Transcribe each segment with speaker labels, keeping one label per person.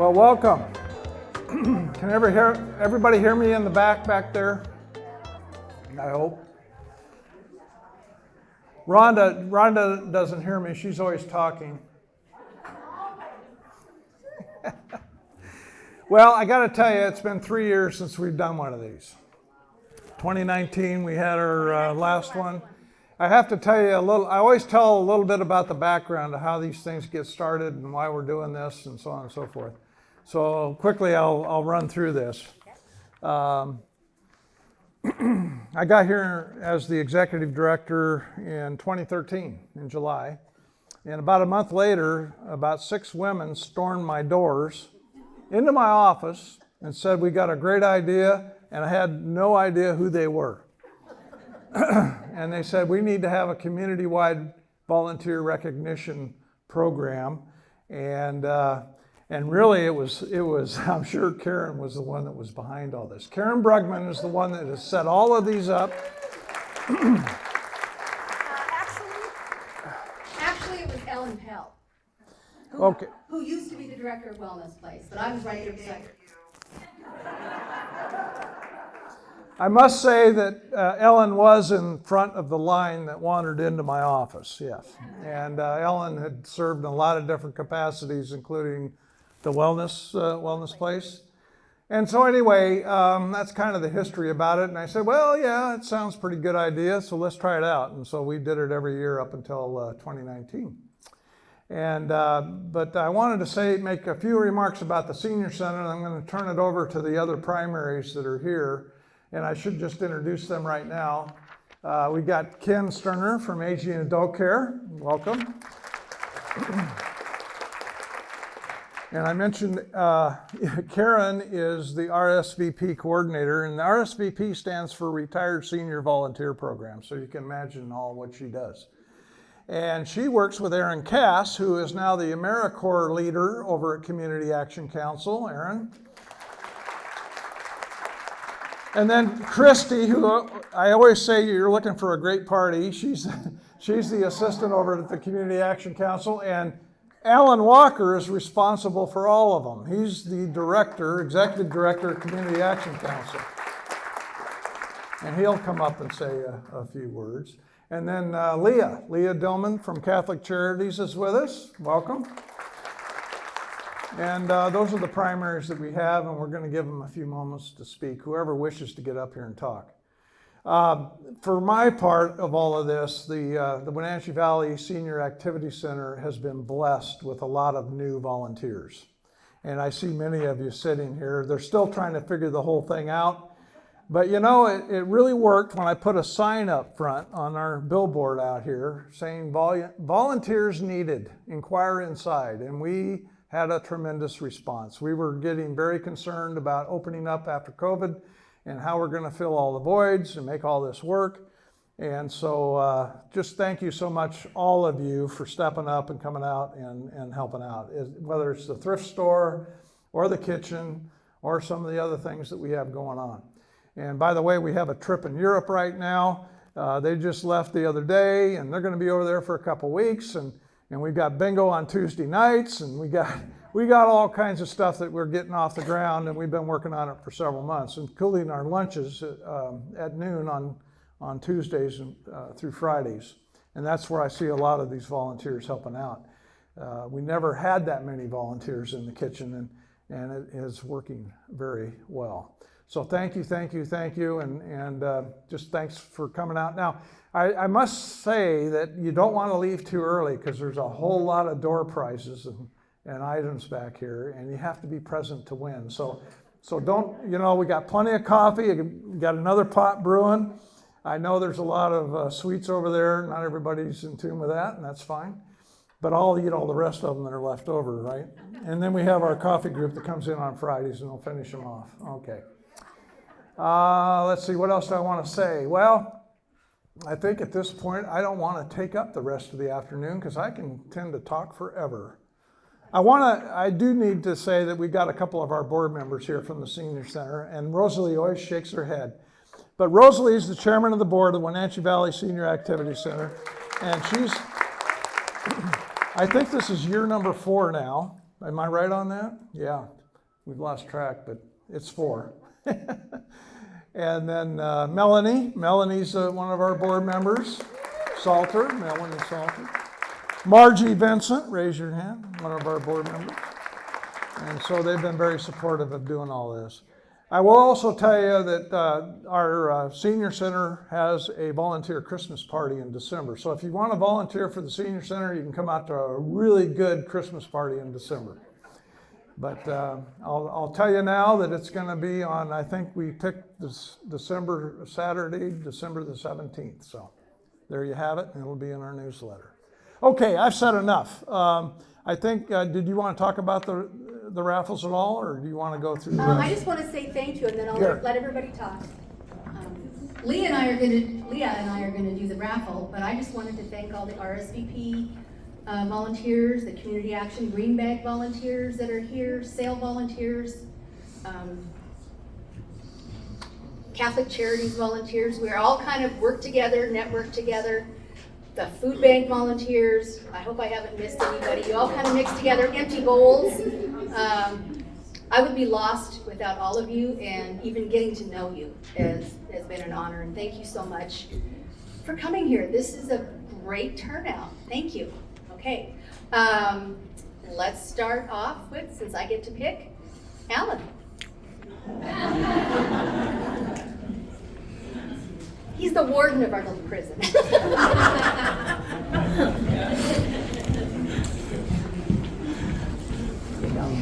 Speaker 1: Well, welcome. Can everybody hear me in the back there? I hope. Rhonda doesn't hear me. She's always talking. Well, I got to tell you, it's been 3 years since we've done one of these. 2019, we had our last one. I have to tell you I always tell a little bit about the background of how these things get started and why we're doing this and so on and so forth. So quickly, I'll run through this. I got here as the executive director in 2013, in July. And about a month later, about 6 women stormed my doors into my office and said, "We got a great idea," and I had no idea who they were. And they said, "We need to have a community-wide volunteer recognition program." And really it was, I'm sure Karen was the one that was behind all this. Karen Brugman is the one that has set all of these up.
Speaker 2: Actually, it was Ellen Pell, who used to be the director of Wellness Place, but I was right here beside her.
Speaker 1: I must say that Ellen was in front of the line that wandered into my office, yes. And Ellen had served in a lot of different capacities, including the wellness place. And so anyway, that's kind of the history about it. And I said, well, yeah, it sounds pretty good idea, so let's try it out. And so we did it every year up until 2019. And but I wanted to make a few remarks about the Senior Center, and I'm going to turn it over to the other primaries that are here. And I should just introduce them right now. We got Ken Sterner from Aging and Adult Care. Welcome. And I mentioned Karen is the RSVP coordinator, and the RSVP stands for Retired Senior Volunteer Program, so you can imagine all what she does. And she works with Aaron Cass, who is now the AmeriCorps leader over at Community Action Council. Aaron. And then Christy, who I always say you're looking for a great party. She's the assistant over at the Community Action Council, and Alan Walker is responsible for all of them. He's the executive director of Community Action Council. And he'll come up and say a few words. And then Leah Dillman from Catholic Charities is with us. Welcome. And those are the primaries that we have, and we're going to give them a few moments to speak, whoever wishes to get up here and talk. For my part of all of this, the Wenatchee Valley Senior Activity Center has been blessed with a lot of new volunteers. And I see many of you sitting here. They're still trying to figure the whole thing out. But you know, it really worked when I put a sign up front on our billboard out here saying volunteers needed, inquire inside. And we had a tremendous response. We were getting very concerned about opening up after COVID and how we're going to fill all the voids and make all this work. And so just thank you so much, all of you, for stepping up and coming out and helping out, whether it's the thrift store or the kitchen or some of the other things that we have going on. And by the way, we have a trip in Europe right now. They just left the other day, and they're going to be over there for a couple weeks. And we've got bingo on Tuesday nights, and we got all kinds of stuff that we're getting off the ground, and we've been working on it for several months, including our lunches at noon on Tuesdays and through Fridays. And that's where I see a lot of these volunteers helping out. We never had that many volunteers in the kitchen, and it is working very well. So thank you, and just thanks for coming out. Now, I must say that you don't want to leave too early because there's a whole lot of door prizes and items back here, and you have to be present to win. So don't, we got plenty of coffee. We got another pot brewing. I know there's a lot of sweets over there. Not everybody's in tune with that, and that's fine. But I'll eat all the rest of them that are left over, right? And then we have our coffee group that comes in on Fridays, and we'll finish them off. Okay. Let's see, what else do I want to say? Well, I think at this point, I don't want to take up the rest of the afternoon because I can tend to talk forever. I do need to say that we've got a couple of our board members here from the Senior Center, and Rosalie always shakes her head. But Rosalie is the chairman of the board of the Wenatchee Valley Senior Activity Center, and I think this is year number 4 now, Am I right on that? Yeah, we've lost track, but it's 4. And then Melanie. Melanie's one of our board members. Melanie Salter. Margie Vincent, raise your hand, one of our board members. And so they've been very supportive of doing all this. I will also tell you that our senior center has a volunteer Christmas party in December. So if you want to volunteer for the senior center, you can come out to a really good Christmas party in December. But I'll tell you now that it's going to be on, I think we picked this Saturday, December the 17th. So there you have it, and it'll be in our newsletter. Okay, I've said enough. I think, did you want to talk about the raffles at all, or do you want to go through the rest?
Speaker 2: I just want to say thank you, and then I'll
Speaker 1: Sure.
Speaker 2: let everybody talk. Leah and I are going to do the raffle, but I just wanted to thank all the RSVP volunteers, the Community Action Green Bag volunteers that are here, sale volunteers, Catholic Charities volunteers. We all kind of work together, network together. The food bank volunteers, I hope I haven't missed anybody. You all kind of mix together, empty bowls. I would be lost without all of you, and even getting to know you has been an honor, and thank you so much for coming here. This is a great turnout. Thank you. Okay, let's start off with, since I get to pick, Alan. He's the warden of our little prison.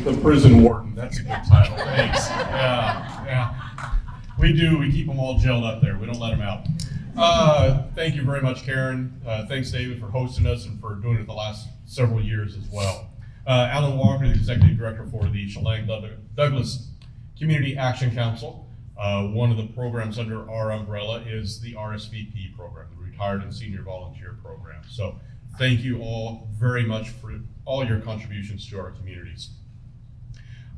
Speaker 3: The prison warden, that's a good title, thanks. Yeah. We keep them all jailed up there, we don't let them out. Thank you very much, Karen. Thanks, David, for hosting us and for doing it the last several years as well. Alan Walker, the Executive Director for the Chelan Douglas Community Action Council. One of the programs under our umbrella is the RSVP program, the Retired and Senior Volunteer Program. So thank you all very much for all your contributions to our communities.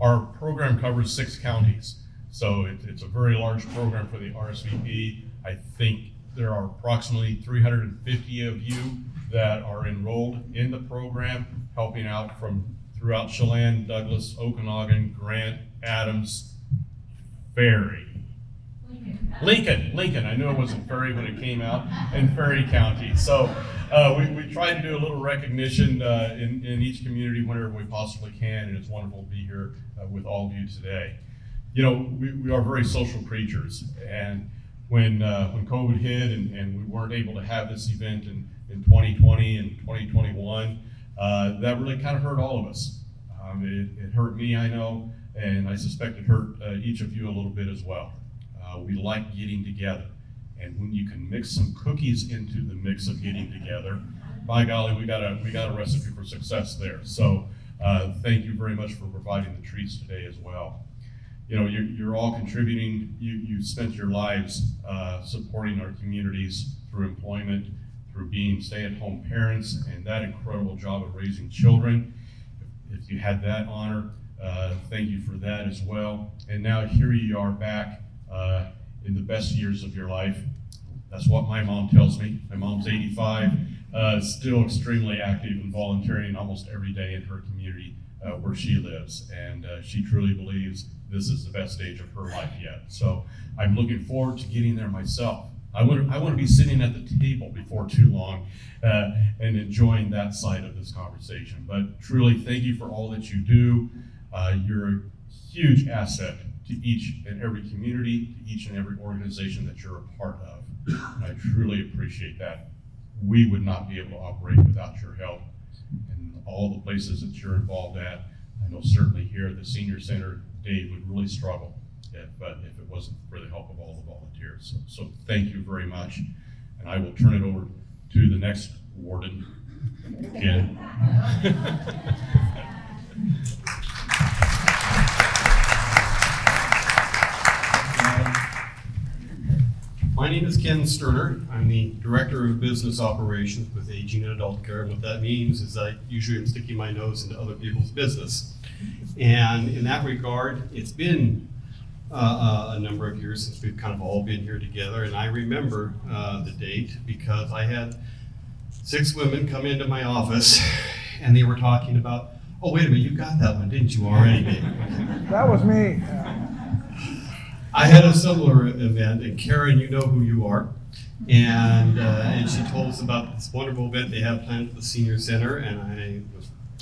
Speaker 3: Our program covers 6 counties, so it's a very large program for the RSVP. I think there are approximately 350 of you that are enrolled in the program, helping out from throughout Chelan, Douglas, Okanagan, Grant, Adams, Ferry. Lincoln, I knew it wasn't Ferry when it came out, and Ferry County. So we try to do a little recognition in each community whenever we possibly can, and it's wonderful to be here with all of you today. You know, we are very social creatures, and when COVID hit and we weren't able to have this event in 2020 and 2021, that really kind of hurt all of us. It hurt me, I know, and I suspect it hurt each of you a little bit as well. We like getting together, and when you can mix some cookies into the mix of getting together, by golly, we got a recipe for success there. So thank you very much for providing the treats today as well. You know, you're all contributing. You spent your lives supporting our communities through employment, through being stay-at-home parents, and that incredible job of raising children. If you had that honor, thank you for that as well. And now here you are back in the best years of your life. That's what my mom tells me. My mom's 85, still extremely active and volunteering almost every day in her community where she lives. And she truly believes this is the best stage of her life yet. So I'm looking forward to getting there myself. I want to be sitting at the table before too long and enjoying that side of this conversation. But truly, thank you for all that you do. You're a huge asset to each and every community, to each and every organization that you're a part of. And I truly appreciate that. We would not be able to operate without your help and all the places that you're involved at. I know certainly here at the Senior Center, Dave would really struggle if it wasn't for the help of all the volunteers. So thank you very much. And I will turn it over to the next warden, Ken.
Speaker 4: My name is Ken Sterner. I'm the Director of Business Operations with Aging and Adult Care. And what that means is I usually am sticking my nose into other people's business. And in that regard, it's been a number of years since we've kind of all been here together. And I remember the date because I had 6 women come into my office and they were talking about Oh, wait a minute, you got that one, didn't you already, Dave?
Speaker 1: That was me.
Speaker 4: I had a similar event, and Karen, you know who you are. And she told us about this wonderful event they have planned at the senior center, and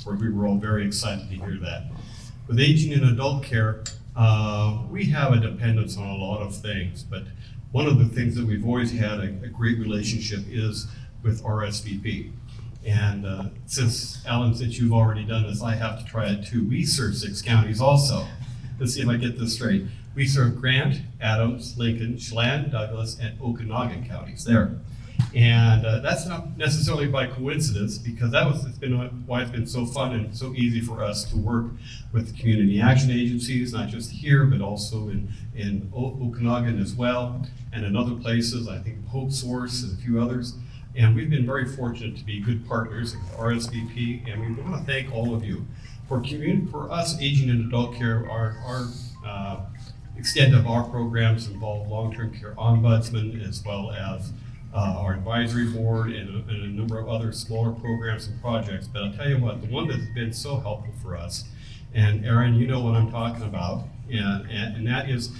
Speaker 4: we were all very excited to hear that. With aging in adult care, we have a dependence on a lot of things, but one of the things that we've always had a great relationship is with RSVP. And Alan, since you've already done this, I have to try it too. We serve 6 counties also. Let's see if I get this straight. We serve Grant, Adams, Lincoln, Chelan, Douglas, and Okanagan counties there. And that's not necessarily by coincidence, because why it's been so fun and so easy for us to work with the community action agencies, not just here, but also in Okanagan as well, and in other places, I think Hope Source and a few others. And we've been very fortunate to be good partners with RSVP, and we want to thank all of you. For us, aging in adult care, our extent of our programs involve long-term care ombudsman, as well as our advisory board and a number of other smaller programs and projects. But I'll tell you what, the one that's been so helpful for us, and Aaron, you know what I'm talking about, and that is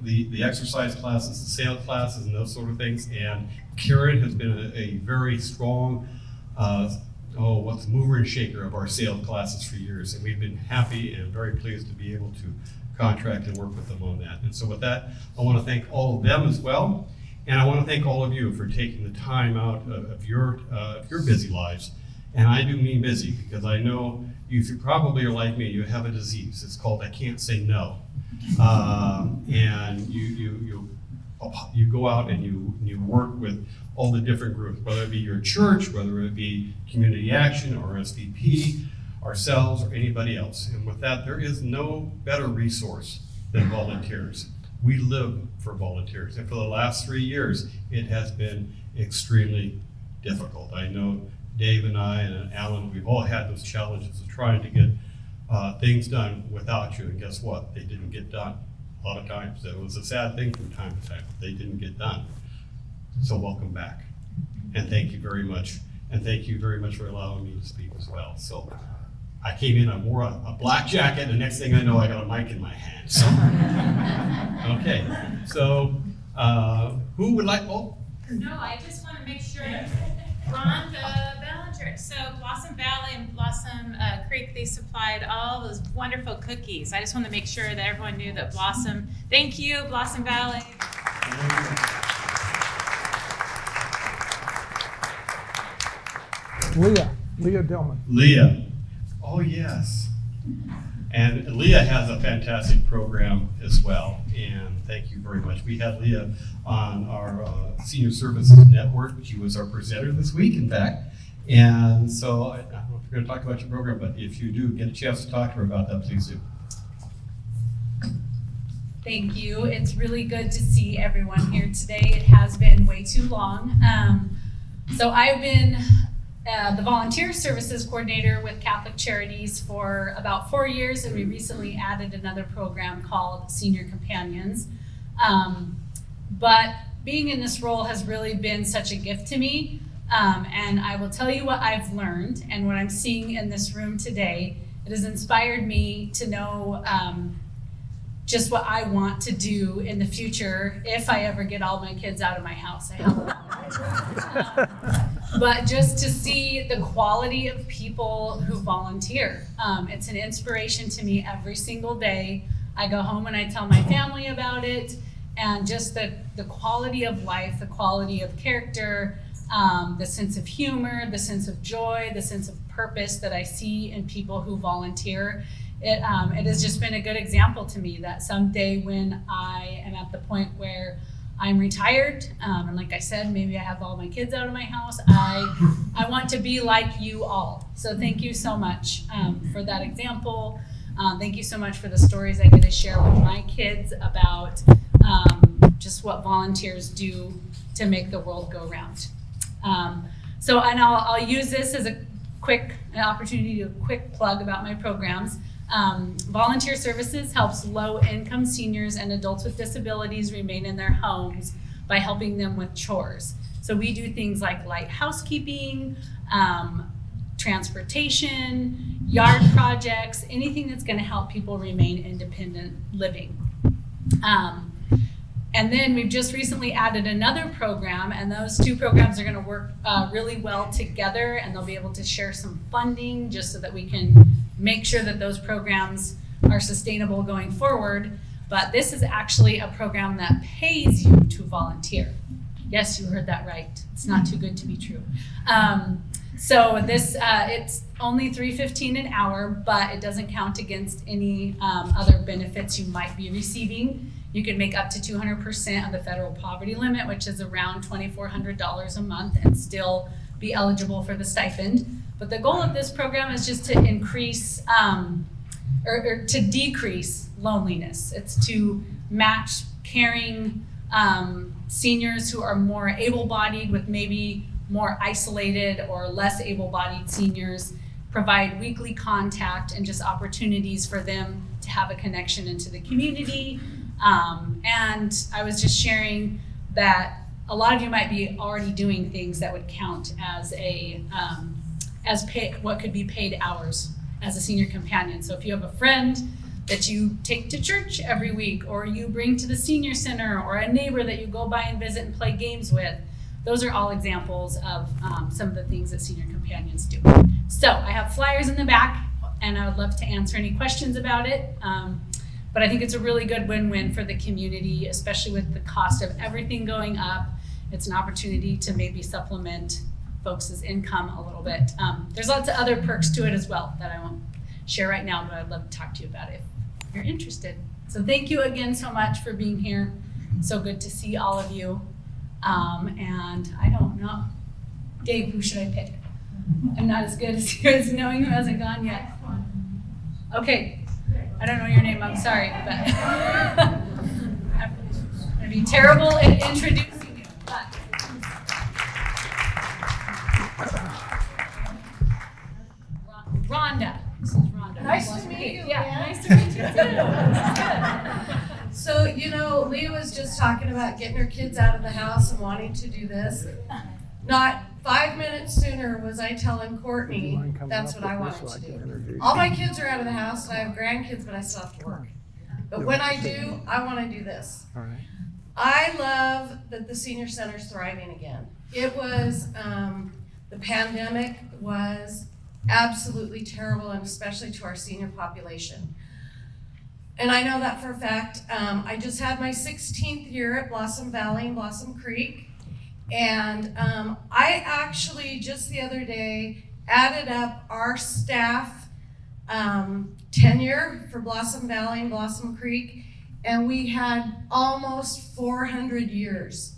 Speaker 4: the exercise classes, the sales classes, and those sort of things. And Karen has been a very strong mover and shaker of our sales classes for years, and we've been happy and very pleased to be able to contract and work with them on that. And so with that, I want to thank all of them as well, and I want to thank all of you for taking the time out of your busy lives. And I do mean busy, because I know you probably are like me, you have a disease. It's called I can't say no. And you go out and you work with all the different groups, whether it be your church, whether it be community action or SVP, ourselves, or anybody else. And with that, there is no better resource than volunteers. We live for volunteers. And for the last 3 years, it has been extremely difficult. I know Dave and I and Alan, we've all had those challenges of trying to get things done without you. And guess what? They didn't get done. A lot of times. It was a sad thing from time to time. They didn't get done. So welcome back. And thank you very much. And thank you very much for allowing me to speak as well. So I came in, I wore a black jacket, and the next thing I know, I got a mic in my hand. So, okay. So who would like,
Speaker 5: No, I just want to make sure, Ron, the Ballinger. So Blossom Valley and Blossom Creek, they supplied all those wonderful cookies. I just want to make sure that everyone knew that Blossom, thank you, Blossom Valley.
Speaker 1: Leah Dillman.
Speaker 4: Leah. Oh, yes. And Leah has a fantastic program as well, and thank you very much. We had Leah on our Senior Services Network. She was our presenter this week, in fact. And so I don't know if you're going to talk about your program, but if you do get a chance to talk to her about that, please do.
Speaker 6: Thank you. It's really good to see everyone here today. It has been way too long. So I've been the volunteer services coordinator with Catholic Charities for about 4 years, and we recently added another program called Senior Companions. But being in this role has really been such a gift to me, and I will tell you what I've learned and what I'm seeing in this room today. It has inspired me to know just what I want to do in the future if I ever get all my kids out of my house. I have a lot. But just to see the quality of people who volunteer. It's an inspiration to me every single day. I go home and I tell my family about it, and just the quality of life, the quality of character, the sense of humor, the sense of joy, the sense of purpose that I see in people who volunteer. It has just been a good example to me that someday when I am at the point where I'm retired, and like I said, maybe I have all my kids out of my house, I want to be like you all. So thank you so much for that example. Thank you so much for the stories I get to share with my kids about just what volunteers do to make the world go round. And I'll use this as an opportunity to quick plug about my programs. Volunteer Services helps low-income seniors and adults with disabilities remain in their homes by helping them with chores. So we do things like light housekeeping, transportation, yard projects, anything that's going to help people remain independent living. And then we've just recently added another program, and those two programs are going to work really well together, and they'll be able to share some funding just so that we can make sure that those programs are sustainable going forward. But this is actually a program that pays you to volunteer. Yes, you heard that right. It's not too good to be true. So this, it's only $3.15 an hour, but it doesn't count against any other benefits you might be receiving. You can make up to 200% of the federal poverty limit, which is around $2,400 a month, and still be eligible for the stipend. But the goal of this program is just to increase, or to decrease loneliness. It's to match caring seniors who are more able-bodied with maybe more isolated or less able-bodied seniors, provide weekly contact and just opportunities for them to have a connection into the community. And I was just sharing that a lot of you might be already doing things that would count as what could be paid hours as a senior companion. So if you have a friend that you take to church every week, or you bring to the senior center, or a neighbor that you go by and visit and play games with, those are all examples of some of the things that senior companions do. So I have flyers in the back, and I would love to answer any questions about it. But I think it's a really good win-win for the community, especially with the cost of everything going up. It's an opportunity to maybe supplement folks' income a little bit. There's lots of other perks to it as well that I won't share right now, but I'd love to talk to you about it if you're interested. So thank you again so much for being here. So good to see all of you. And I don't know. Dave, who should I pick? I'm not as good as you as knowing who hasn't gone yet. Okay. I don't know your name, I'm sorry, but I'm gonna be terrible at introducing you, but. Rhonda, this is Rhonda.
Speaker 7: Nice to meet you,
Speaker 6: Yeah,
Speaker 7: Leah.
Speaker 6: nice to meet you too.
Speaker 7: So, Leah was just talking about getting her kids out of the house and wanting to do this. Not 5 minutes sooner was I telling Courtney
Speaker 1: Mind coming
Speaker 7: that's
Speaker 1: up
Speaker 7: what I
Speaker 1: with this
Speaker 7: wanted
Speaker 1: so
Speaker 7: to
Speaker 1: I can
Speaker 7: do.
Speaker 1: introduce
Speaker 7: All
Speaker 1: you?
Speaker 7: my kids are out of the house and I have grandkids, but I still have to work. But when I do, I want to do this.
Speaker 1: All right.
Speaker 7: I love that the senior center's thriving again. It was, the pandemic was absolutely terrible, and especially to our senior population. And I know that for a fact. I just had my 16th year at Blossom Valley and Blossom Creek. And I actually just the other day added up our staff tenure for Blossom Valley and Blossom Creek, and we had almost 400 years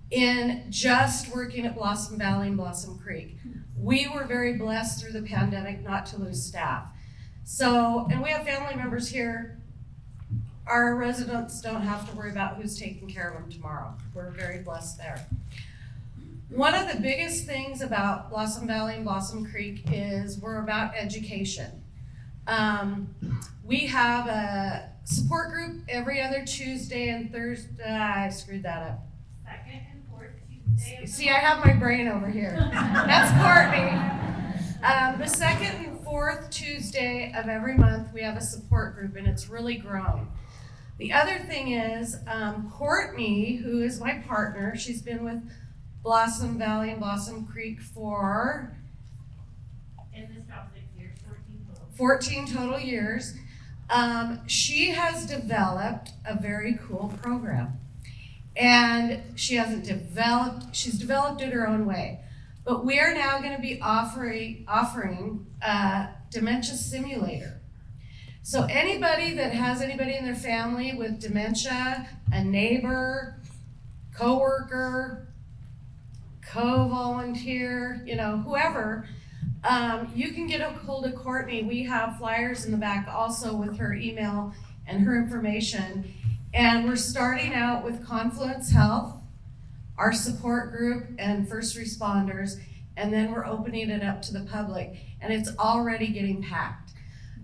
Speaker 7: in just working at Blossom Valley and Blossom Creek. We were very blessed through the pandemic not to lose staff. So, and we have family members here. Our residents don't have to worry about who's taking care of them tomorrow. We're very blessed there. One of the biggest things about Blossom Valley and Blossom Creek is we're about education. We have a support group every other Tuesday and Thursday. I screwed that up.
Speaker 5: Second and fourth Tuesday.
Speaker 7: See, I have my brain over here. That's Courtney. The second and fourth Tuesday of every month, we have a support group, and it's really grown. The other thing is, Courtney, who is my partner, she's been with Blossom Valley and Blossom Creek for
Speaker 5: In this job 6 years, 14 total.
Speaker 7: 14 total years. She has developed a very cool program. And she's developed it her own way. But we are now going to be offering a dementia simulator. So anybody that has anybody in their family with dementia, a neighbor, coworker, co-volunteer, whoever, you can get a hold of Courtney. We have flyers in the back also with her email and her information. And we're starting out with Confluence Health, our support group, and first responders, and then we're opening it up to the public, and it's already getting packed.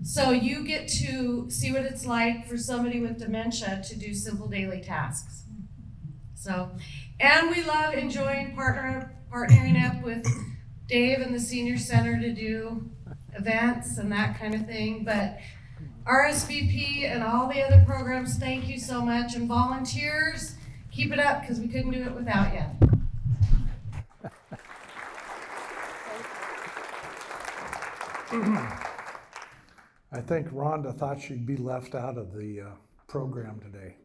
Speaker 7: So you get to see what it's like for somebody with dementia to do simple daily tasks. So, and we love enjoying partnering up with Dave and the senior center to do events and that kind of thing, but RSVP and all the other programs, thank you so much, and volunteers, keep it up, because we couldn't do it without you.
Speaker 1: I think Rhonda thought she'd be left out of the program today.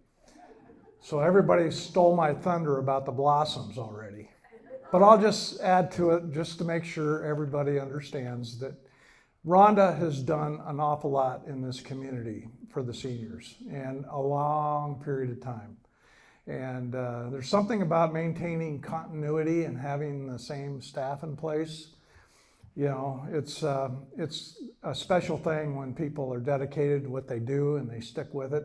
Speaker 1: So everybody stole my thunder about the blossoms already. But I'll just add to it just to make sure everybody understands that Rhonda has done an awful lot in this community for the seniors and a long period of time. And there's something about maintaining continuity and having the same staff in place. You know, it's a special thing when people are dedicated to what they do and they stick with it.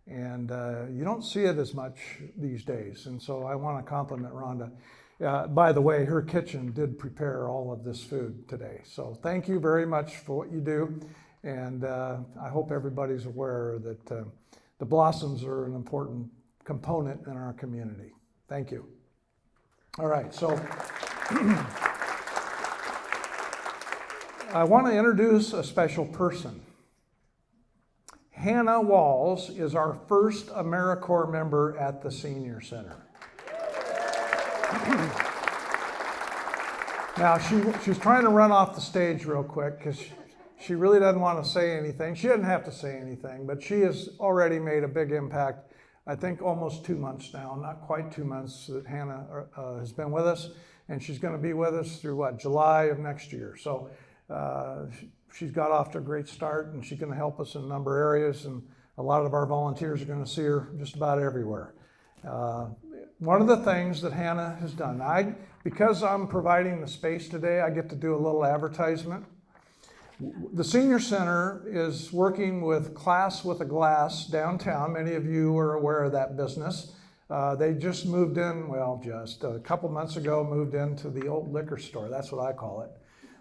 Speaker 1: And you don't see it as much these days. And so I want to compliment Rhonda. By the way, her kitchen did prepare all of this food today. So thank you very much for what you do. And I hope everybody's aware that the blossoms are an important component in our community. Thank you. All right, so I want to introduce a special person. Hannah Walls is our first AmeriCorps member at the Senior Center. Now, she's trying to run off the stage real quick because she really doesn't want to say anything. She doesn't have to say anything, but she has already made a big impact. I think almost 2 months now, not quite 2 months that Hannah has been with us, and she's going to be with us through July of next year. So she's got off to a great start, and she's going to help us in a number of areas, and a lot of our volunteers are going to see her just about everywhere. One of the things that Hannah has done, because I'm providing the space today, I get to do a little advertisement. The Senior Center is working with Class with a Glass downtown. Many of you are aware of that business. They just moved in, just a couple months ago, moved into the old liquor store, that's what I call it,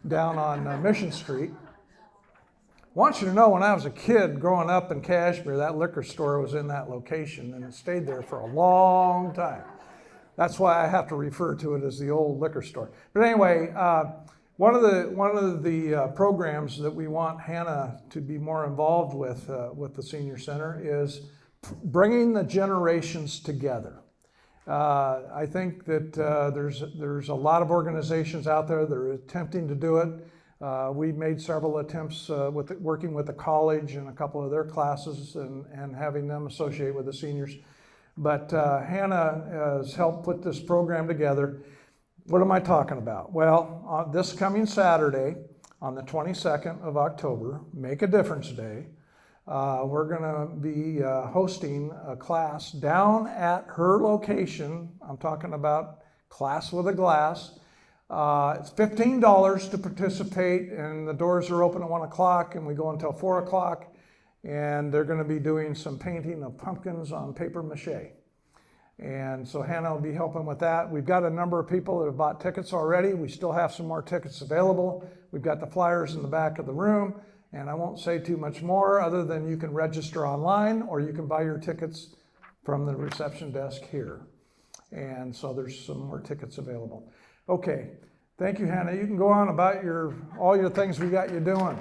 Speaker 1: down on Mission Street. I want you to know, when I was a kid growing up in Kashmir, that liquor store was in that location, and it stayed there for a long time. That's why I have to refer to it as the old liquor store. But anyway, one of the programs that we want Hannah to be more involved with the Senior Center is bringing the generations together. I think that there's a lot of organizations out there that are attempting to do it. We made several attempts working with the college and a couple of their classes and having them associate with the seniors. But Hannah has helped put this program together. What am I talking about? Well, on this coming Saturday, on the 22nd of October, Make a Difference Day, we're going to be hosting a class down at her location. I'm talking about Class with a Glass. It's $15 to participate, and the doors are open at 1 o'clock, and we go until 4 o'clock. And they're going to be doing some painting of pumpkins on paper mache. And so Hannah will be helping with that. We've got a number of people that have bought tickets already. We still have some more tickets available. We've got the flyers in the back of the room, and I won't say too much more other than you can register online or you can buy your tickets from the reception desk here. And so there's some more tickets available. Okay, thank you, Hannah. You can go on about all your things we got you doing.